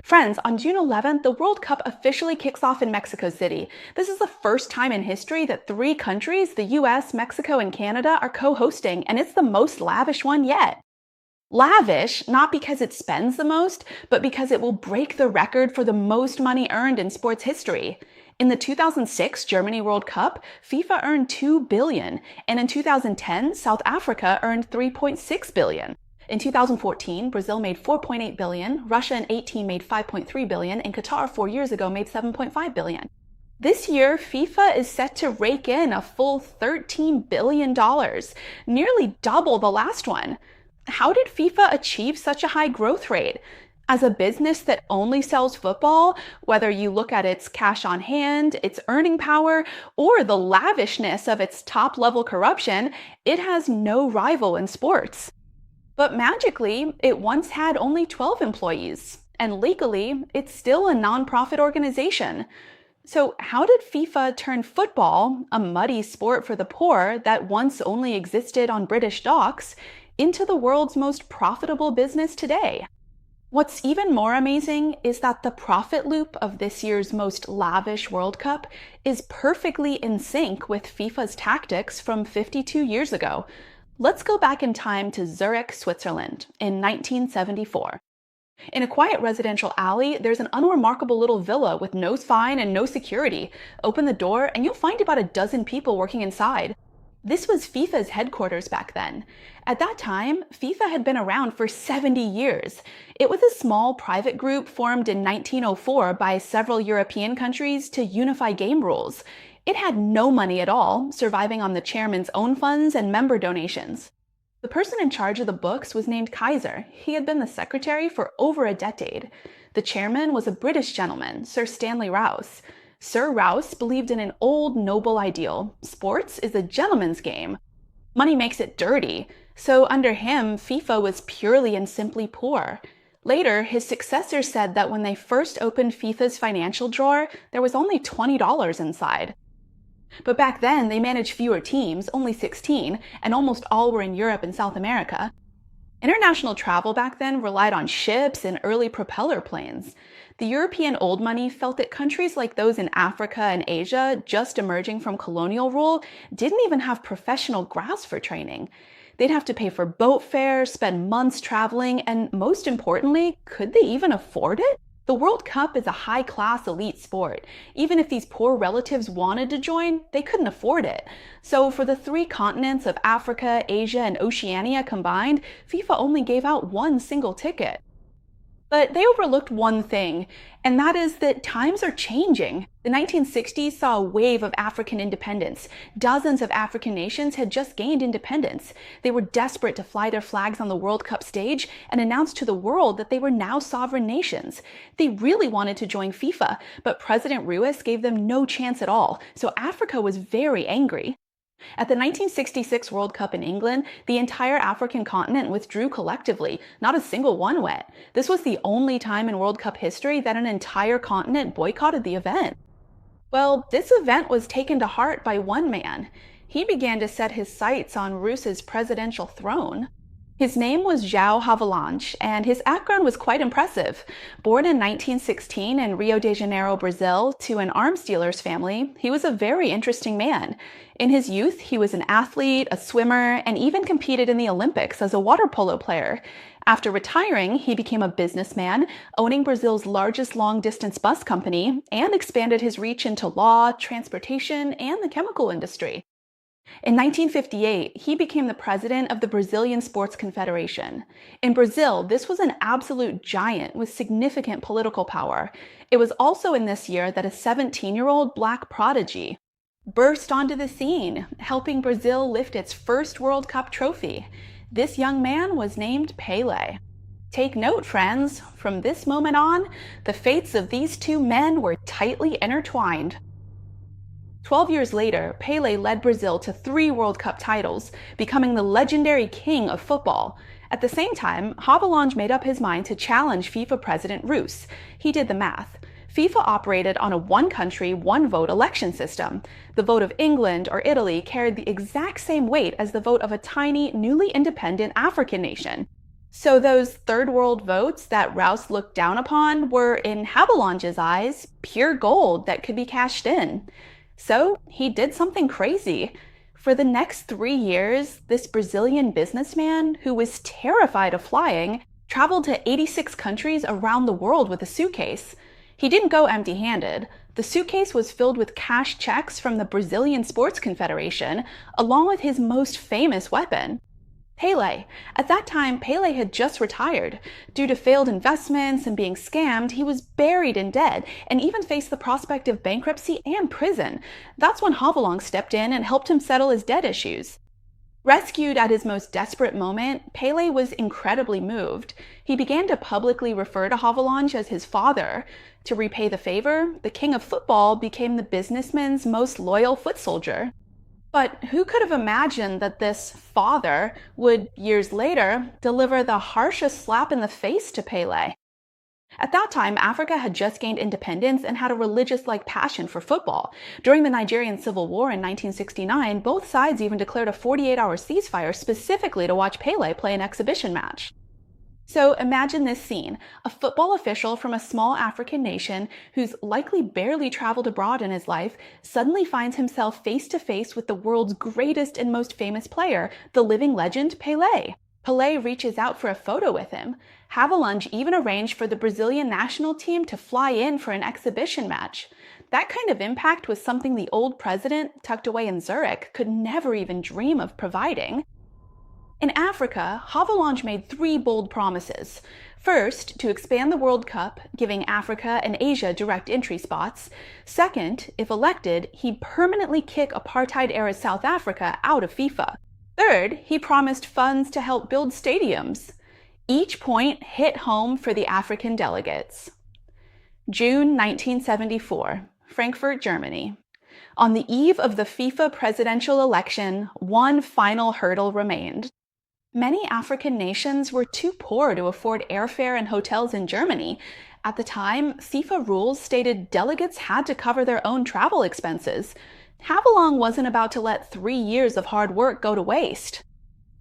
Friends, on June 11th, the World Cup officially kicks off in Mexico City. This is the first time in history that three countries, the US, Mexico, and Canada, are co-hosting, and it's the most lavish one yet. Lavish, not because it spends the most, but because it will break the record for the most money earned in sports history. In the 2006 Germany World Cup, FIFA earned $2 billion, and in 2010, South Africa earned $3.6 billion. In 2014, Brazil made $4.8 billion, Russia in 18 made $5.3 billion, and Qatar 4 years ago made $7.5 billion. This year, FIFA is set to rake in a full $13 billion, nearly double the last one. How did FIFA achieve such a high growth rate? As a business that only sells football, whether you look at its cash on hand, its earning power, or the lavishness of its top-level corruption, it has no rival in sports. But magically, it once had only 12 employees, and legally, it's still a nonprofit organization. So how did FIFA turn football, a muddy sport for the poor that once only existed on British docks, into the world's most profitable business today? What's even more amazing is that the profit loop of this year's most lavish World Cup is perfectly in sync with FIFA's tactics from 52 years ago. Let's go back in time to Zurich, Switzerland, in 1974. In a quiet residential alley, there's an unremarkable little villa with no sign and no security. Open the door and you'll find about a dozen people working inside. This was FIFA's headquarters back then. At that time, FIFA had been around for 70 years. It was a small private group formed in 1904 by several European countries to unify game rules. It had no money at all, surviving on the chairman's own funds and member donations. The person in charge of the books was named Kaiser. He had been the secretary for over a decade. The chairman was a British gentleman, Sir Stanley Rouse. Sir Rouse believed in an old, noble ideal. Sports is a gentleman's game. Money makes it dirty. So under him, FIFA was purely and simply poor. Later, his successor said that when they first opened FIFA's financial drawer, there was only $20 inside. But back then, they managed fewer teams, only 16, and almost all were in Europe and South America. International travel back then relied on ships and early propeller planes. The European old money felt that countries like those in Africa and Asia, just emerging from colonial rule, didn't even have professional grass for training. They'd have to pay for boat fares, spend months traveling, and most importantly, could they even afford it? The World Cup is a high-class elite sport. Even if these poor relatives wanted to join, they couldn't afford it. So for the three continents of Africa, Asia, and Oceania combined, FIFA only gave out one single ticket. But they overlooked one thing, and that is that times are changing. The 1960s saw a wave of African independence. Dozens of African nations had just gained independence. They were desperate to fly their flags on the World Cup stage and announce to the world that they were now sovereign nations. They really wanted to join FIFA, but President Ruiz gave them no chance at all, so Africa was very angry. At the 1966 World Cup in England, the entire African continent withdrew collectively. Not a single one went. This was the only time in World Cup history that an entire continent boycotted the event. Well, this event was taken to heart by one man. He began to set his sights on Ruiz's presidential throne. His name was João Havelange, and his background was quite impressive. Born in 1916 in Rio de Janeiro, Brazil, to an arms dealer's family, he was a very interesting man. In his youth, he was an athlete, a swimmer, and even competed in the Olympics as a water polo player. After retiring, he became a businessman, owning Brazil's largest long-distance bus company, and expanded his reach into law, transportation, and the chemical industry. In 1958, he became the president of the Brazilian Sports Confederation. In Brazil, this was an absolute giant with significant political power. It was also in this year that a 17-year-old black prodigy burst onto the scene, helping Brazil lift its first World Cup trophy. This young man was named Pelé. Take note, friends, from this moment on, the fates of these two men were tightly intertwined. 12 years later, Pelé led Brazil to 3 World Cup titles, becoming the legendary king of football. At the same time, Havelange made up his mind to challenge FIFA President Ruiz. He did the math. FIFA operated on a one-country, one-vote election system. The vote of England or Italy carried the exact same weight as the vote of a tiny, newly independent African nation. So those third world votes that Rouse looked down upon were, in Havelange's eyes, pure gold that could be cashed in. So he did something crazy. For the next 3 years, this Brazilian businessman, who was terrified of flying, traveled to 86 countries around the world with a suitcase. He didn't go empty handed. The suitcase was filled with cash checks from the Brazilian Sports Confederation, along with his most famous weapon. Pele. At that time, Pele had just retired. Due to failed investments and being scammed, he was buried in debt and even faced the prospect of bankruptcy and prison. That's when Havelange stepped in and helped him settle his debt issues. Rescued at his most desperate moment, Pele was incredibly moved. He began to publicly refer to Havelange as his father. To repay the favor, the king of football became the businessman's most loyal foot soldier. But who could have imagined that this father would, years later, deliver the harshest slap in the face to Pele? At that time, Africa had just gained independence and had a religious-like passion for football. During the Nigerian Civil War in 1969, both sides even declared a 48-hour ceasefire specifically to watch Pele play an exhibition match. So imagine this scene. A football official from a small African nation who's likely barely traveled abroad in his life suddenly finds himself face to face with the world's greatest and most famous player, the living legend Pelé. Pelé reaches out for a photo with him. Havelange even arranged for the Brazilian national team to fly in for an exhibition match. That kind of impact was something the old president, tucked away in Zurich, could never even dream of providing. In Africa, Havelange made 3 bold promises. First, to expand the World Cup, giving Africa and Asia direct entry spots. Second, if elected, he'd permanently kick apartheid-era South Africa out of FIFA. Third, he promised funds to help build stadiums. Each point hit home for the African delegates. June 1974, Frankfurt, Germany. On the eve of the FIFA presidential election, one final hurdle remained. Many African nations were too poor to afford airfare and hotels in Germany. At the time, FIFA rules stated delegates had to cover their own travel expenses. Havelange wasn't about to let 3 years of hard work go to waste.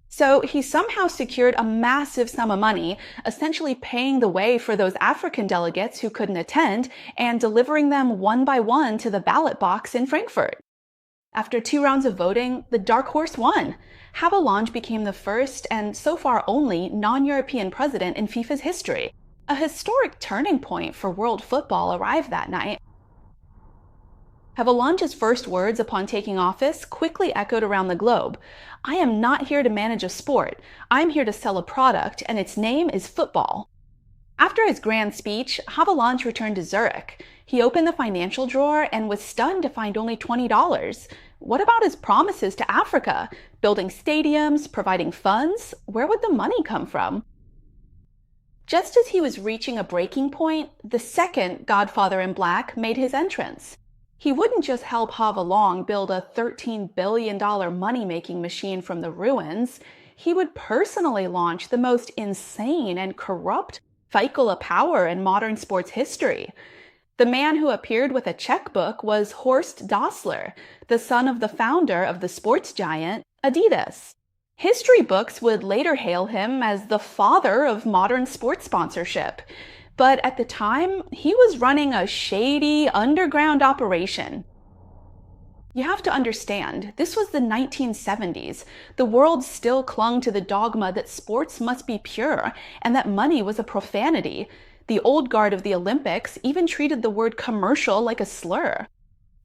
So he somehow secured a massive sum of money, essentially paying the way for those African delegates who couldn't attend and delivering them one by one to the ballot box in Frankfurt. After 2 rounds of voting, the dark horse won. Havelange became the first and so far only non-European president in FIFA's history. A historic turning point for world football arrived that night. Havelange's first words upon taking office quickly echoed around the globe. "I am not here to manage a sport. I'm here to sell a product, and its name is football." After his grand speech, Havelange returned to Zurich. He opened the financial drawer and was stunned to find only $20. What about his promises to Africa? Building stadiums, providing funds? Where would the money come from? Just as he was reaching a breaking point, the second Godfather in Black made his entrance. He wouldn't just help Havelange build a $13 billion money-making machine from the ruins. He would personally launch the most insane and corrupt cycle of power in modern sports history. The man who appeared with a checkbook was Horst Dassler, the son of the founder of the sports giant Adidas. History books would later hail him as the father of modern sports sponsorship. But at the time, he was running a shady, underground operation. You have to understand, this was the 1970s. The world still clung to the dogma that sports must be pure and that money was a profanity. The old guard of the Olympics even treated the word commercial like a slur.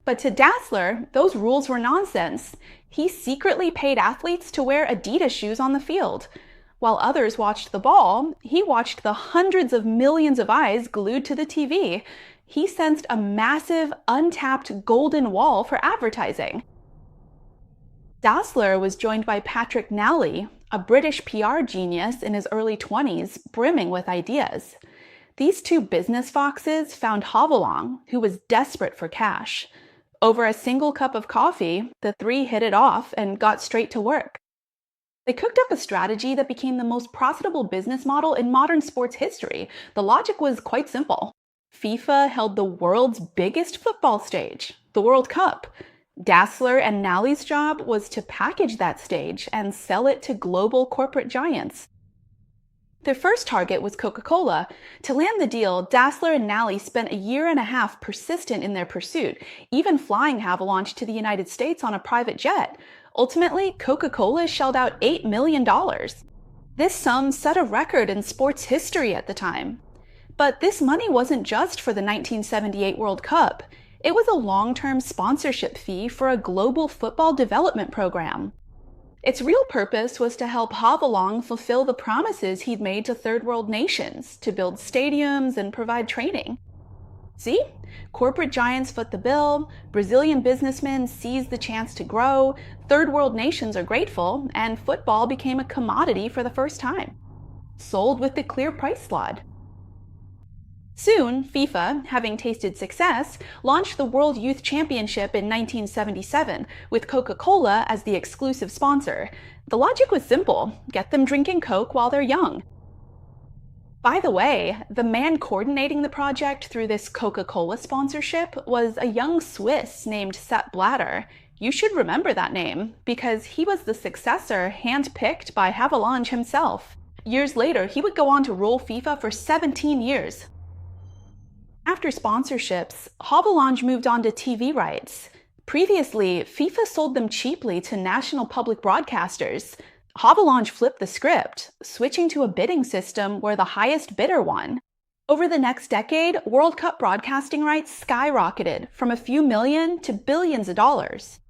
But to Dassler, those rules were nonsense. He secretly paid athletes to wear Adidas shoes on the field. While others watched the ball, he watched the hundreds of millions of eyes glued to the TV. He sensed a massive, untapped golden wall for advertising. Dassler was joined by Patrick Nally, a British PR genius in his early 20s, brimming with ideas. These 2 business foxes found Havelange, who was desperate for cash. Over a single cup of coffee, the 3 hit it off and got straight to work. They cooked up a strategy that became the most profitable business model in modern sports history. The logic was quite simple. FIFA held the world's biggest football stage, the World Cup. Dassler and Nally's job was to package that stage and sell it to global corporate giants. Their first target was Coca-Cola. To land the deal, Dassler and Nally spent a year and a half persistent in their pursuit, even flying Havelange to the United States on a private jet. Ultimately, Coca-Cola shelled out $8 million. This sum set a record in sports history at the time. But this money wasn't just for the 1978 World Cup. It was a long-term sponsorship fee for a global football development program. Its real purpose was to help Havelange fulfill the promises he'd made to third world nations, to build stadiums and provide training. See? Corporate giants foot the bill, Brazilian businessmen seized the chance to grow, third world nations are grateful, and football became a commodity for the first time. Sold with the clear price slot. Soon, FIFA, having tasted success, launched the World Youth Championship in 1977, with Coca-Cola as the exclusive sponsor. The logic was simple: get them drinking Coke while they're young. By the way, the man coordinating the project through this Coca-Cola sponsorship was a young Swiss named Sepp Blatter. You should remember that name, because he was the successor handpicked by Havelange himself. Years later, he would go on to rule FIFA for 17 years. After sponsorships, Havelange moved on to TV rights. Previously, FIFA sold them cheaply to national public broadcasters. Havelange flipped the script, switching to a bidding system where the highest bidder won. Over the next decade, World Cup broadcasting rights skyrocketed from a few million to billions of dollars.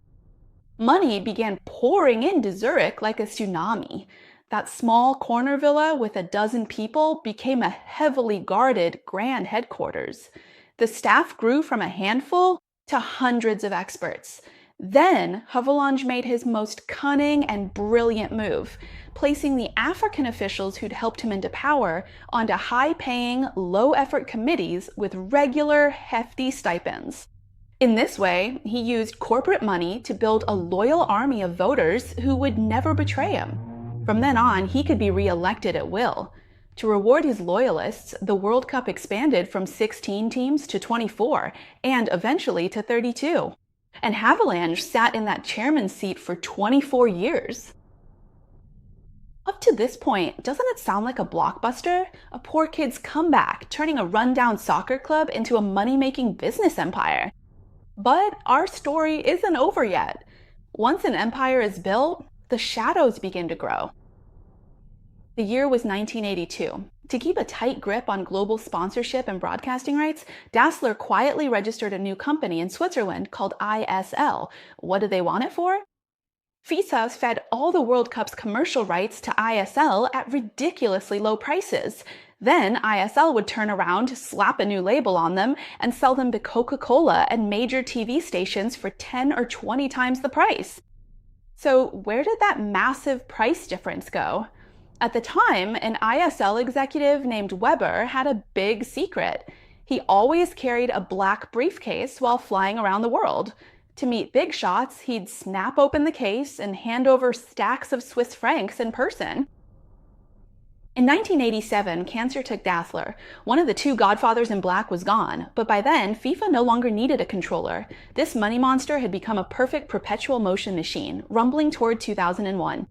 Money began pouring into Zurich like a tsunami. That small corner villa with a dozen people became a heavily guarded grand headquarters. The staff grew from a handful to hundreds of experts. Then, Havelange made his most cunning and brilliant move, placing the African officials who'd helped him into power onto high-paying, low-effort committees with regular, hefty stipends. In this way, he used corporate money to build a loyal army of voters who would never betray him. From then on, he could be re-elected at will. To reward his loyalists, the World Cup expanded from 16 teams to 24, and eventually to 32. And Havelange sat in that chairman's seat for 24 years. Up to this point, doesn't it sound like a blockbuster? A poor kid's comeback, turning a rundown soccer club into a money-making business empire. But our story isn't over yet. Once an empire is built, the shadows begin to grow. The year was 1982. To keep a tight grip on global sponsorship and broadcasting rights, Dassler quietly registered a new company in Switzerland called ISL. What did they want it for? FIFA fed all the World Cup's commercial rights to ISL at ridiculously low prices. Then ISL would turn around, slap a new label on them, and sell them to Coca-Cola and major TV stations for 10 or 20 times the price. So where did that massive price difference go? At the time, an ISL executive named Weber had a big secret. He always carried a black briefcase while flying around the world. To meet big shots, he'd snap open the case and hand over stacks of Swiss francs in person. In 1987, cancer took Dassler. One of the two godfathers in black was gone, but by then, FIFA no longer needed a controller. This money monster had become a perfect perpetual motion machine, rumbling toward 2001.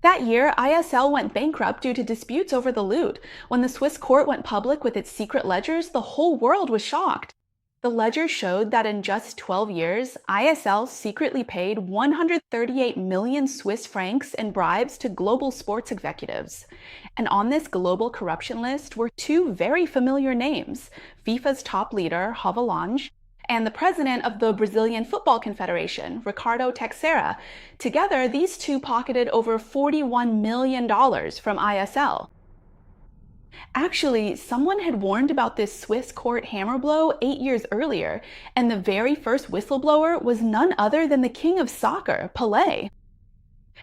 That year, ISL went bankrupt due to disputes over the loot. When the Swiss court went public with its secret ledgers, the whole world was shocked. The ledgers showed that in just 12 years, ISL secretly paid 138 million Swiss francs in bribes to global sports executives. And on this global corruption list were two very familiar names: FIFA's top leader, Havelange, and the president of the Brazilian Football Confederation, Ricardo Teixeira. Together, these two pocketed over $41 million from ISL. Actually, someone had warned about this Swiss court hammer blow 8 years earlier, and the very first whistleblower was none other than the king of soccer, Pelé.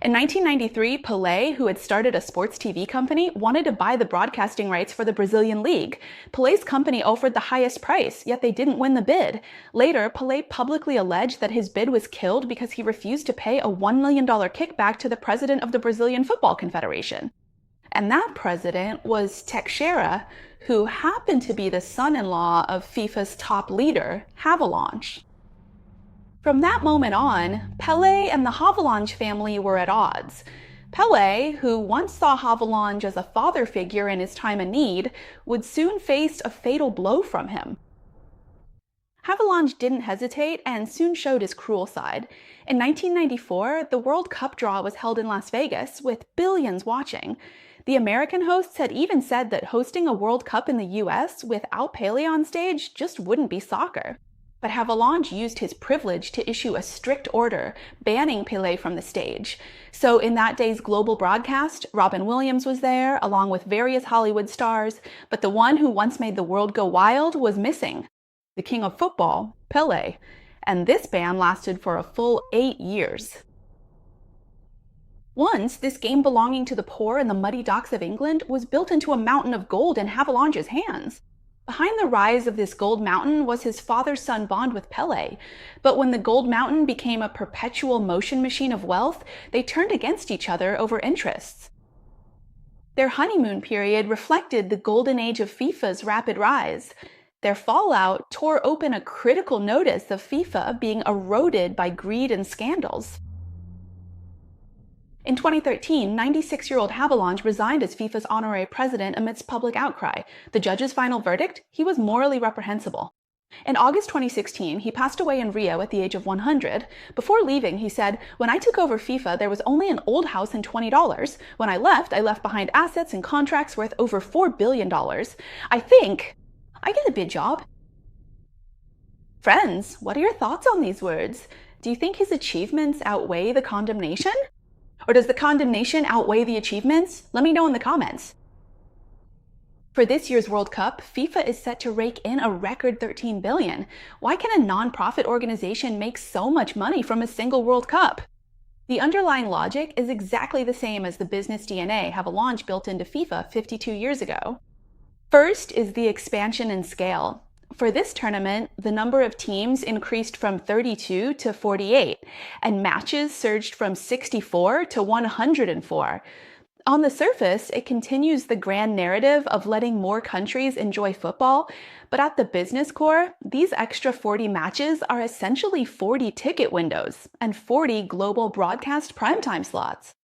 In 1993, Pelé, who had started a sports TV company, wanted to buy the broadcasting rights for the Brazilian League. Pelé's company offered the highest price, yet they didn't win the bid. Later, Pelé publicly alleged that his bid was killed because he refused to pay a $1 million kickback to the president of the Brazilian Football Confederation. And that president was Teixeira, who happened to be the son-in-law of FIFA's top leader, Havelange. From that moment on, Pelé and the Havelange family were at odds. Pele, who once saw Havelange as a father figure in his time of need, would soon face a fatal blow from him. Havelange didn't hesitate and soon showed his cruel side. In 1994, the World Cup draw was held in Las Vegas, with billions watching. The American hosts had even said that hosting a World Cup in the US without Pele on stage just wouldn't be soccer. But Havelange used his privilege to issue a strict order banning Pele from the stage. So in that day's global broadcast, Robin Williams was there, along with various Hollywood stars, but the one who once made the world go wild was missing. The king of football, Pele. And this ban lasted for a full 8 years. Once, this game belonging to the poor in the muddy docks of England was built into a mountain of gold in Havelange's hands. Behind the rise of this gold mountain was his father-son bond with Pele. But when the gold mountain became a perpetual motion machine of wealth, they turned against each other over interests. Their honeymoon period reflected the golden age of FIFA's rapid rise. Their fallout tore open a critical notice of FIFA being eroded by greed and scandals. In 2013, 96-year-old Havelange resigned as FIFA's honorary president amidst public outcry. The judge's final verdict? He was morally reprehensible. In August 2016, he passed away in Rio at the age of 100. Before leaving, he said, "When I took over FIFA, there was only an old house and $20. When I left behind assets and contracts worth over $4 billion. I think I did a bid job." Friends, what are your thoughts on these words? Do you think his achievements outweigh the condemnation? Or does the condemnation outweigh the achievements? Let me know in the comments. For this year's World Cup, FIFA is set to rake in a record $13 billion. Why can a non-profit organization make so much money from a single World Cup? The underlying logic is exactly the same as the business DNA Havelange built into FIFA 52 years ago. First is the expansion in scale. For this tournament, the number of teams increased from 32 to 48, and matches surged from 64 to 104. On the surface, it continues the grand narrative of letting more countries enjoy football, but at the business core, these extra 40 matches are essentially 40 ticket windows and 40 global broadcast primetime slots.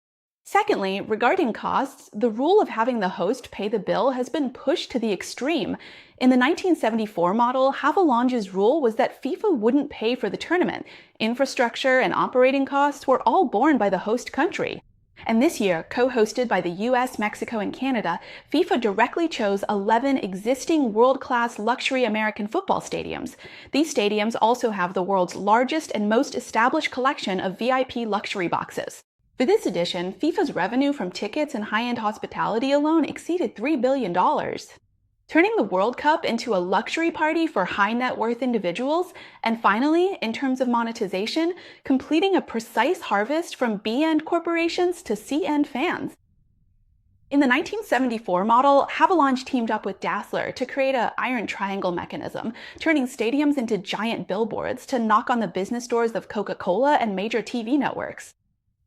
Secondly, regarding costs, the rule of having the host pay the bill has been pushed to the extreme. In the 1974 model, Havelange's rule was that FIFA wouldn't pay for the tournament. Infrastructure and operating costs were all borne by the host country. And this year, co-hosted by the US, Mexico, and Canada, FIFA directly chose 11 existing world-class luxury American football stadiums. These stadiums also have the world's largest and most established collection of VIP luxury boxes. For this edition, FIFA's revenue from tickets and high-end hospitality alone exceeded $3 billion. Turning the World Cup into a luxury party for high-net-worth individuals, and finally, in terms of monetization, completing a precise harvest from B-end corporations to C-end fans. In the 1974 model, Havelange teamed up with Dassler to create an iron triangle mechanism, turning stadiums into giant billboards to knock on the business doors of Coca-Cola and major TV networks.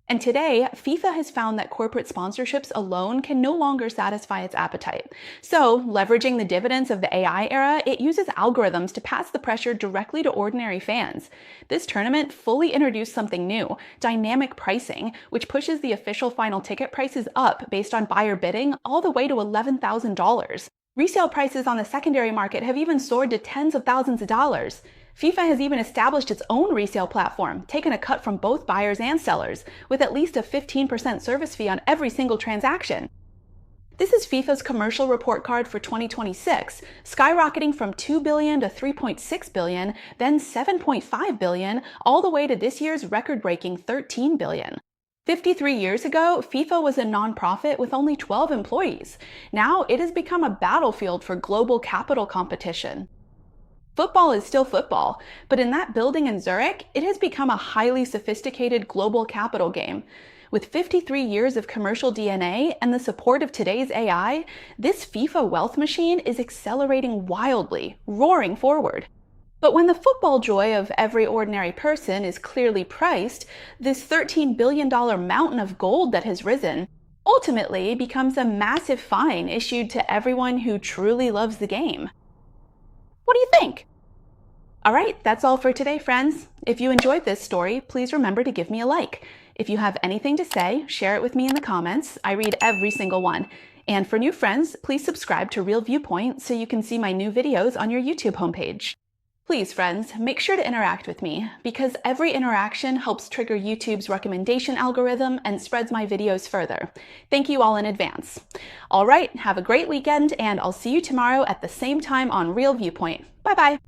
And today, FIFA has found that corporate sponsorships alone can no longer satisfy its appetite. So, leveraging the dividends of the AI era, it uses algorithms to pass the pressure directly to ordinary fans. This tournament fully introduced something new, dynamic pricing, which pushes the official final ticket prices up based on buyer bidding all the way to $11,000. Resale prices on the secondary market have even soared to tens of thousands of dollars. FIFA has even established its own resale platform, taking a cut from both buyers and sellers, with at least a 15% service fee on every single transaction. This is FIFA's commercial report card for 2026, skyrocketing from $2 billion to $3.6 billion, then $7.5 billion, all the way to this year's record-breaking $13 billion. 53 years ago, FIFA was a nonprofit with only 12 employees. Now it has become a battlefield for global capital competition. Football is still football, but in that building in Zurich, it has become a highly sophisticated global capital game. With 53 years of commercial DNA and the support of today's AI, this FIFA wealth machine is accelerating wildly, roaring forward. But when the football joy of every ordinary person is clearly priced, this $13 billion mountain of gold that has risen ultimately becomes a massive fine issued to everyone who truly loves the game. What do you think? All right, that's all for today, friends. If you enjoyed this story, please remember to give me a like. If you have anything to say, share it with me in the comments. I read every single one. And for new friends, please subscribe to Real Viewpoint so you can see my new videos on your YouTube homepage. Please, friends, make sure to interact with me, because every interaction helps trigger YouTube's recommendation algorithm and spreads my videos further. Thank you all in advance. All right, have a great weekend, and I'll see you tomorrow at the same time on Real Viewpoint. Bye-bye.